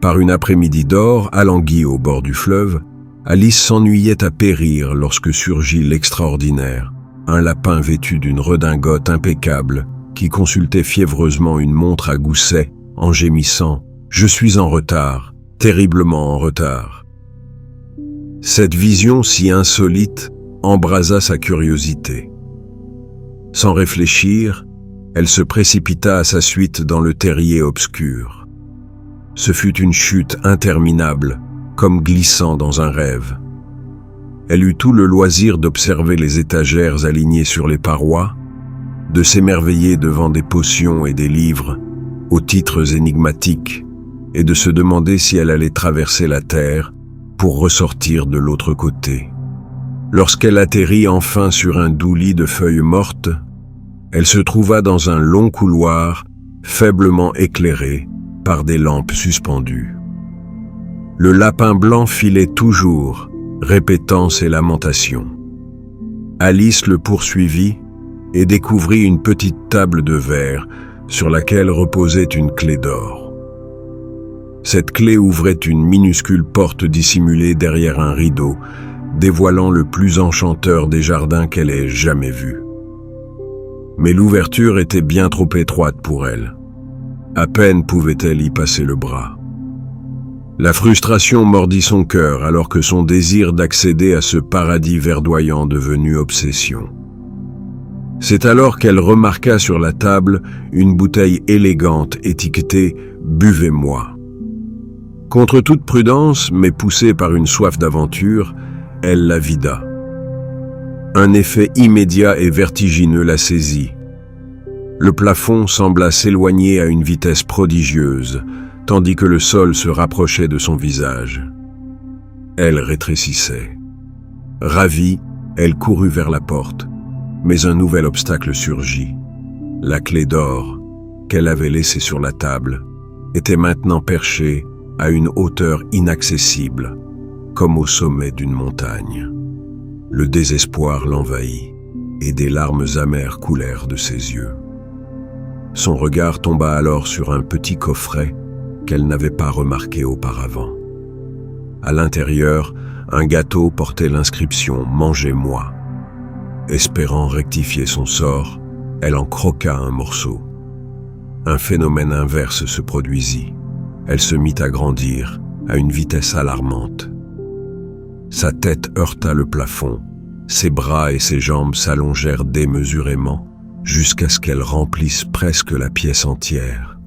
Par une après-midi d'or, alanguie au bord du fleuve, Alice s'ennuyait à périr lorsque surgit l'extraordinaire, un lapin vêtu d'une redingote impeccable qui consultait fiévreusement une montre à gousset en gémissant « Je suis en retard, terriblement en retard ». Cette vision si insolite embrasa sa curiosité. Sans réfléchir, elle se précipita à sa suite dans le terrier obscur. Ce fut une chute interminable, comme glissant dans un rêve. Elle eut tout le loisir d'observer les étagères alignées sur les parois, de s'émerveiller devant des potions et des livres, aux titres énigmatiques, et de se demander si elle allait traverser la terre pour ressortir de l'autre côté. Lorsqu'elle atterrit enfin sur un doux lit de feuilles mortes, elle se trouva dans un long couloir faiblement éclairé par des lampes suspendues. Le lapin blanc filait toujours, répétant ses lamentations. Alice le poursuivit et découvrit une petite table de verre sur laquelle reposait une clé d'or. Cette clé ouvrait une minuscule porte dissimulée derrière un rideau, dévoilant le plus enchanteur des jardins qu'elle ait jamais vu. Mais l'ouverture était bien trop étroite pour elle. À peine pouvait-elle y passer le bras. La frustration mordit son cœur alors que son désir d'accéder à ce paradis verdoyant devenu obsession. C'est alors qu'elle remarqua sur la table une bouteille élégante étiquetée « Buvez-moi ». Contre toute prudence, mais poussée par une soif d'aventure, elle la vida. Un effet immédiat et vertigineux la saisit. Le plafond sembla s'éloigner à une vitesse prodigieuse, tandis que le sol se rapprochait de son visage. Elle rétrécissait. Ravie, elle courut vers la porte, mais un nouvel obstacle surgit. La clé d'or, qu'elle avait laissée sur la table, était maintenant perchée à une hauteur inaccessible, comme au sommet d'une montagne. Le désespoir l'envahit, et des larmes amères coulèrent de ses yeux. Son regard tomba alors sur un petit coffret qu'elle n'avait pas remarqué auparavant. À l'intérieur, un gâteau portait l'inscription « Mangez-moi ». Espérant rectifier son sort, elle en croqua un morceau. Un phénomène inverse se produisit. Elle se mit à grandir à une vitesse alarmante. Sa tête heurta le plafond, ses bras et ses jambes s'allongèrent démesurément jusqu'à ce qu'elle remplisse presque la pièce entière.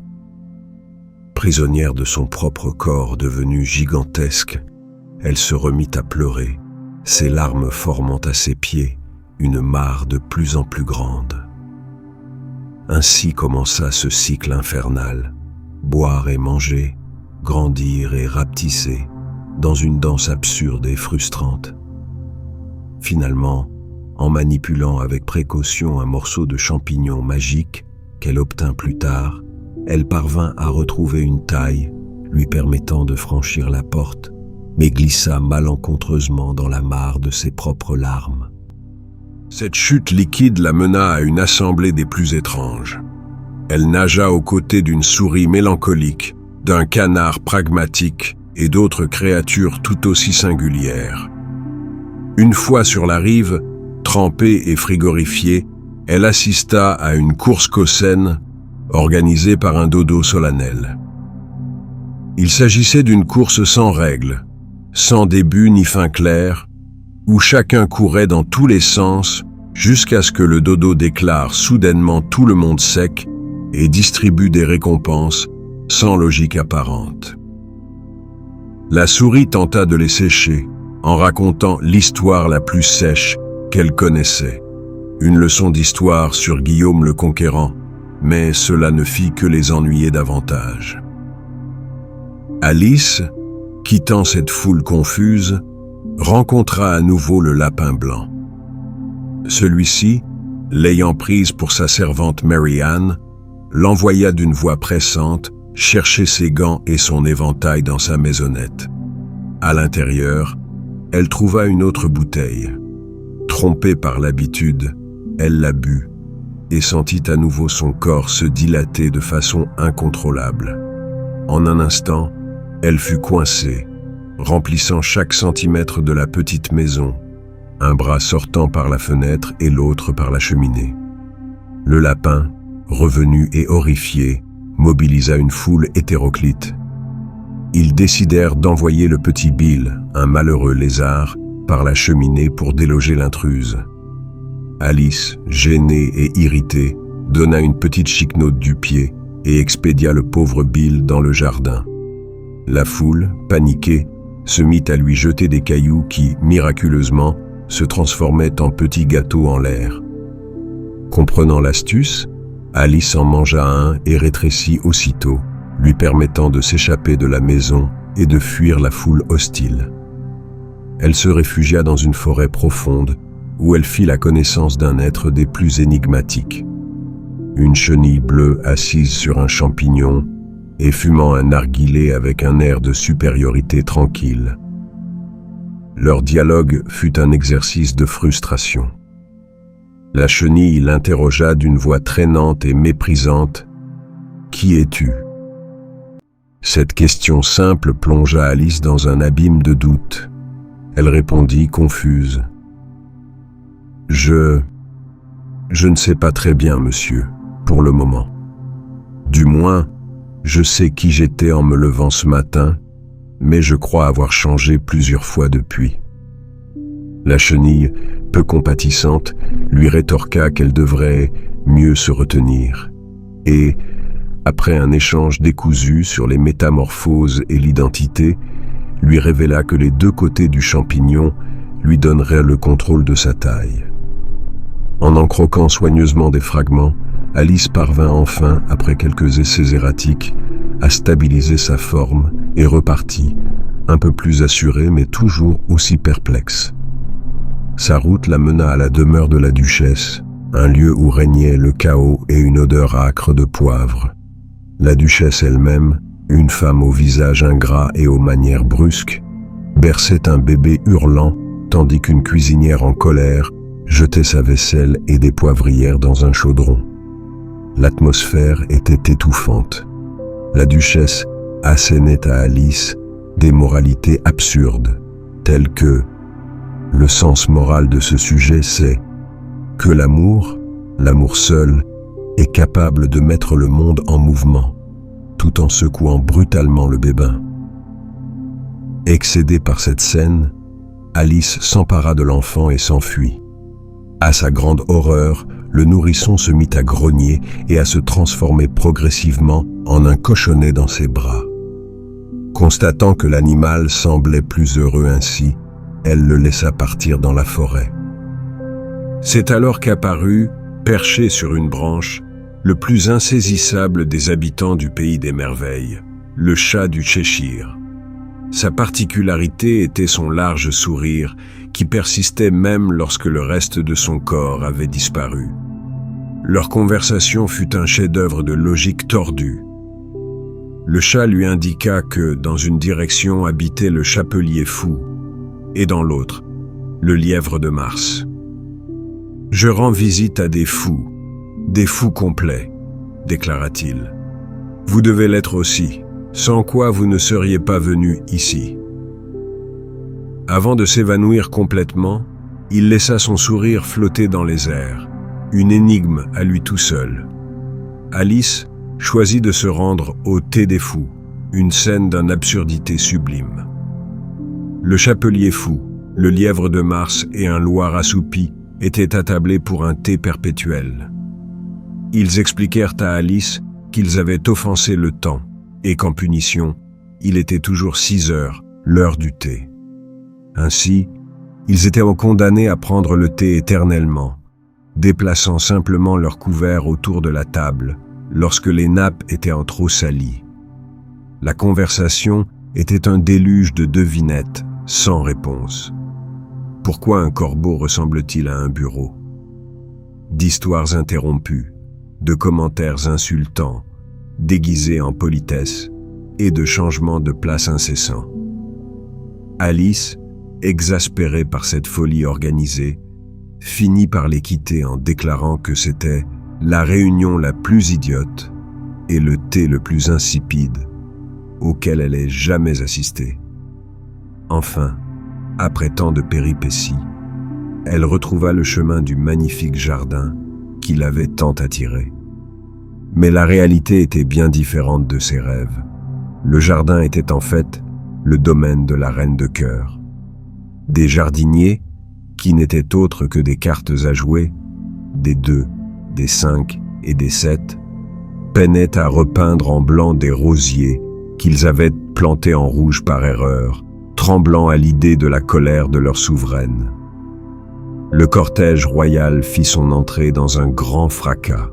Prisonnière de son propre corps devenu gigantesque, elle se remit à pleurer, ses larmes formant à ses pieds une mare de plus en plus grande. Ainsi commença ce cycle infernal, boire et manger, grandir et rapetisser, dans une danse absurde et frustrante. Finalement, en manipulant avec précaution un morceau de champignon magique qu'elle obtint plus tard, elle parvint à retrouver une taille lui permettant de franchir la porte, mais glissa malencontreusement dans la mare de ses propres larmes. Cette chute liquide la mena à une assemblée des plus étranges. Elle nagea aux côtés d'une souris mélancolique, d'un canard pragmatique et d'autres créatures tout aussi singulières. Une fois sur la rive, trempée et frigorifiée, elle assista à une course cossaine organisée par un dodo solennel. Il s'agissait d'une course sans règles, sans début ni fin clair, où chacun courait dans tous les sens jusqu'à ce que le dodo déclare soudainement tout le monde sec et distribue des récompenses sans logique apparente. La souris tenta de les sécher en racontant l'histoire la plus sèche qu'elle connaissait, une leçon d'histoire sur Guillaume le Conquérant, mais cela ne fit que les ennuyer davantage. Alice, quittant cette foule confuse, rencontra à nouveau le lapin blanc. Celui-ci, l'ayant prise pour sa servante Mary-Ann, l'envoya d'une voix pressante chercher ses gants et son éventail dans sa maisonnette. À l'intérieur, elle trouva une autre bouteille. Trompée par l'habitude, elle la but et sentit à nouveau son corps se dilater de façon incontrôlable. En un instant, Elle fut coincée, remplissant chaque centimètre de la petite maison, un bras sortant par la fenêtre et l'autre par la cheminée. Le lapin, revenu et horrifié, mobilisa une foule hétéroclite. Ils décidèrent d'envoyer le petit Bill, un malheureux lézard, par la cheminée pour déloger l'intruse. Alice, gênée et irritée, donna une petite chiquenaude du pied et expédia le pauvre Bill dans le jardin. La foule, paniquée, se mit à lui jeter des cailloux qui, miraculeusement, se transformaient en petits gâteaux en l'air. Comprenant l'astuce, Alice en mangea un et rétrécit aussitôt, lui permettant de s'échapper de la maison et de fuir la foule hostile. Elle se réfugia dans une forêt profonde où elle fit la connaissance d'un être des plus énigmatiques. Une chenille bleue assise sur un champignon et fumant un narguilé avec un air de supériorité tranquille. Leur dialogue fut un exercice de frustration. La chenille l'interrogea d'une voix traînante et méprisante. « Qui es-tu » Cette question simple plongea Alice dans un abîme de doute. Elle répondit confuse. « Je ne sais pas très bien, monsieur, pour le moment. Du moins, je sais qui j'étais en me levant ce matin, mais je crois avoir changé plusieurs fois depuis. » La chenille, peu compatissante, lui rétorqua qu'elle devrait mieux se retenir. Et, après un échange décousu sur les métamorphoses et l'identité, lui révéla que les deux côtés du champignon lui donneraient le contrôle de sa taille. En croquant soigneusement des fragments, Alice parvint enfin, après quelques essais erratiques, à stabiliser sa forme et repartit, un peu plus assurée mais toujours aussi perplexe. Sa route la mena à la demeure de la duchesse, un lieu où régnait le chaos et une odeur âcre de poivre. La duchesse elle-même, une femme au visage ingrat et aux manières brusques, berçait un bébé hurlant, tandis qu'une cuisinière en colère jetait sa vaisselle et des poivrières dans un chaudron. L'atmosphère était étouffante. La duchesse assénait à Alice des moralités absurdes, telles que le sens moral de ce sujet, c'est que l'amour seul, est capable de mettre le monde en mouvement, tout en secouant brutalement le bébé. Excédée par cette scène, Alice s'empara de l'enfant et s'enfuit. À sa grande horreur, le nourrisson se mit à grogner et à se transformer progressivement en un cochonnet dans ses bras. Constatant que l'animal semblait plus heureux ainsi, elle le laissa partir dans la forêt. C'est alors qu'apparut, perché sur une branche, le plus insaisissable des habitants du pays des merveilles, le chat du Cheshire. Sa particularité était son large sourire, qui persistait même lorsque le reste de son corps avait disparu. Leur conversation fut un chef-d'œuvre de logique tordue. Le chat lui indiqua que, dans une direction, habitait le chapelier fou, et dans l'autre, le lièvre de Mars. « Je rends visite à des fous complets, déclara-t-il. Vous devez l'être aussi, sans quoi vous ne seriez pas venu ici. » Avant de s'évanouir complètement, il laissa son sourire flotter dans les airs, une énigme à lui tout seul. Alice choisit de se rendre au thé des fous, une scène d'une absurdité sublime. Le chapelier fou, le lièvre de Mars et un loir assoupi étaient attablés pour un thé perpétuel. Ils expliquèrent à Alice qu'ils avaient offensé le temps et qu'en punition, il était toujours 6 heures, l'heure du thé. Ainsi, ils étaient condamnés à prendre le thé éternellement, déplaçant simplement leur couvert autour de la table lorsque les nappes étaient en trop salies. La conversation était un déluge de devinettes sans réponse. Pourquoi un corbeau ressemble-t-il à un bureau? D'histoires interrompues, de commentaires insultants, déguisés en politesse et de changements de place incessants. Alice, exaspérée par cette folie organisée, finit par les quitter en déclarant que c'était la réunion la plus idiote et le thé le plus insipide auquel elle n'ait jamais assisté. Enfin, après tant de péripéties, elle retrouva le chemin du magnifique jardin qui l'avait tant attirée. Mais la réalité était bien différente de ses rêves. Le jardin était en fait le domaine de la reine de cœur. Des jardiniers, qui n'étaient autres que des cartes à jouer, des 2, des 5 et des 7, peinaient à repeindre en blanc des rosiers qu'ils avaient plantés en rouge par erreur, tremblant à l'idée de la colère de leur souveraine. Le cortège royal fit son entrée dans un grand fracas.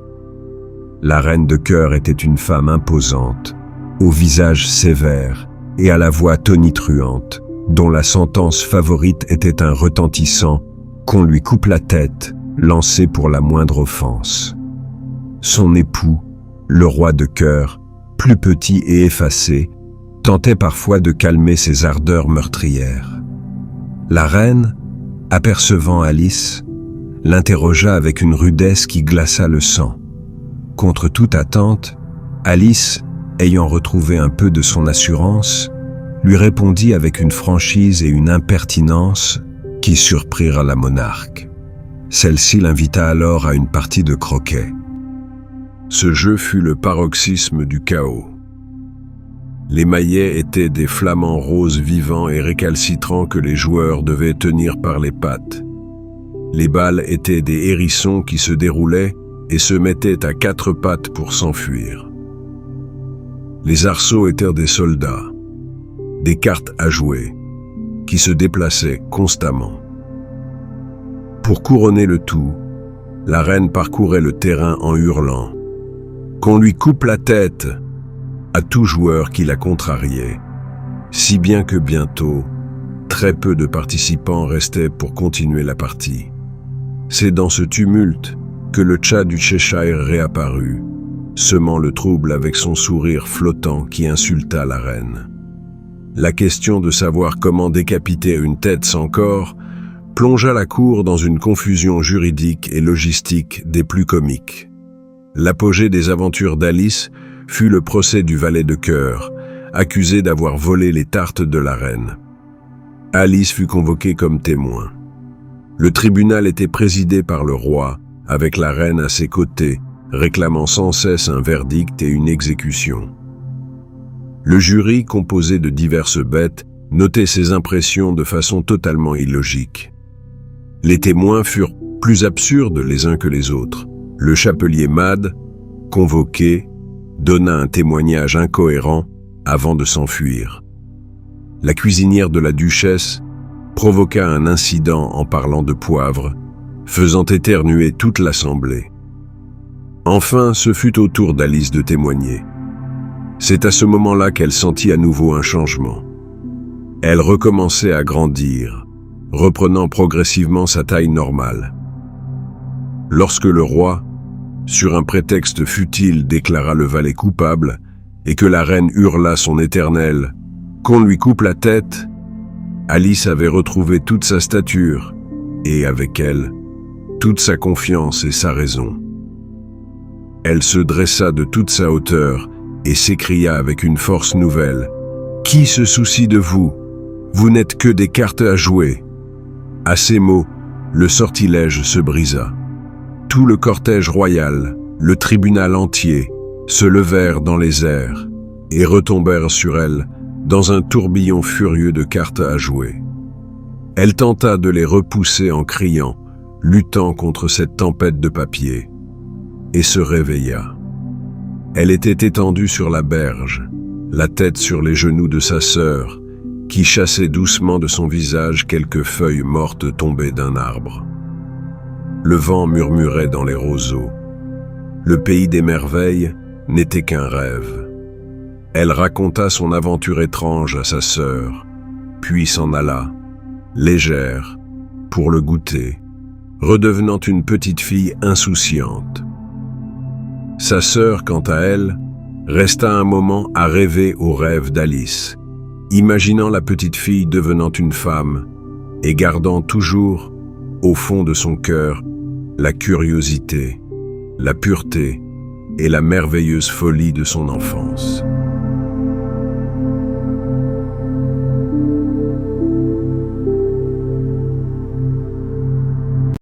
La reine de cœur était une femme imposante, au visage sévère et à la voix tonitruante, dont la sentence favorite était un retentissant « qu'on lui coupe la tête » lancé pour la moindre offense. Son époux, le roi de cœur, plus petit et effacé, tentait parfois de calmer ses ardeurs meurtrières. La reine, apercevant Alice, l'interrogea avec une rudesse qui glaça le sang. Contre toute attente, Alice, ayant retrouvé un peu de son assurance, lui répondit avec une franchise et une impertinence qui surprirent la monarque. Celle-ci l'invita alors à une partie de croquet. Ce jeu fut le paroxysme du chaos. Les maillets étaient des flamants roses vivants et récalcitrants que les joueurs devaient tenir par les pattes. Les balles étaient des hérissons qui se déroulaient et se mettaient à 4 pattes pour s'enfuir. Les arceaux étaient des soldats, des cartes à jouer, qui se déplaçaient constamment. Pour couronner le tout, la reine parcourait le terrain en hurlant « Qu'on lui coupe la tête !» à tout joueur qui la contrariait, si bien que bientôt, très peu de participants restaient pour continuer la partie. C'est dans ce tumulte que le Tcha du Cheshire réapparut, semant le trouble avec son sourire flottant qui insulta la reine. La question de savoir comment décapiter une tête sans corps plongea la cour dans une confusion juridique et logistique des plus comiques. L'apogée des aventures d'Alice fut le procès du valet de cœur, accusé d'avoir volé les tartes de la reine. Alice fut convoquée comme témoin. Le tribunal était présidé par le roi, avec la reine à ses côtés, réclamant sans cesse un verdict et une exécution. Le jury, composé de diverses bêtes, notait ses impressions de façon totalement illogique. Les témoins furent plus absurdes les uns que les autres. Le chapelier Mad, convoqué, donna un témoignage incohérent avant de s'enfuir. La cuisinière de la duchesse provoqua un incident en parlant de poivre, faisant éternuer toute l'assemblée. Enfin, ce fut au tour d'Alice de témoigner. C'est à ce moment-là qu'elle sentit à nouveau un changement. Elle recommençait à grandir, reprenant progressivement sa taille normale. Lorsque le roi, sur un prétexte futile, déclara le valet coupable et que la reine hurla son éternel « Qu'on lui coupe la tête », Alice avait retrouvé toute sa stature et, avec elle, toute sa confiance et sa raison. Elle se dressa de toute sa hauteur et s'écria avec une force nouvelle « Qui se soucie de vous? Vous n'êtes que des cartes à jouer !» À ces mots, le sortilège se brisa. Tout le cortège royal, le tribunal entier, se levèrent dans les airs et retombèrent sur elle dans un tourbillon furieux de cartes à jouer. Elle tenta de les repousser en criant, luttant contre cette tempête de papier, et se réveilla. Elle était étendue sur la berge, la tête sur les genoux de sa sœur, qui chassait doucement de son visage quelques feuilles mortes tombées d'un arbre. Le vent murmurait dans les roseaux. Le pays des merveilles n'était qu'un rêve. Elle raconta son aventure étrange à sa sœur, puis s'en alla, légère, pour le goûter, redevenant une petite fille insouciante. Sa sœur, quant à elle, resta un moment à rêver au rêve d'Alice, imaginant la petite fille devenant une femme et gardant toujours, au fond de son cœur, la curiosité, la pureté et la merveilleuse folie de son enfance.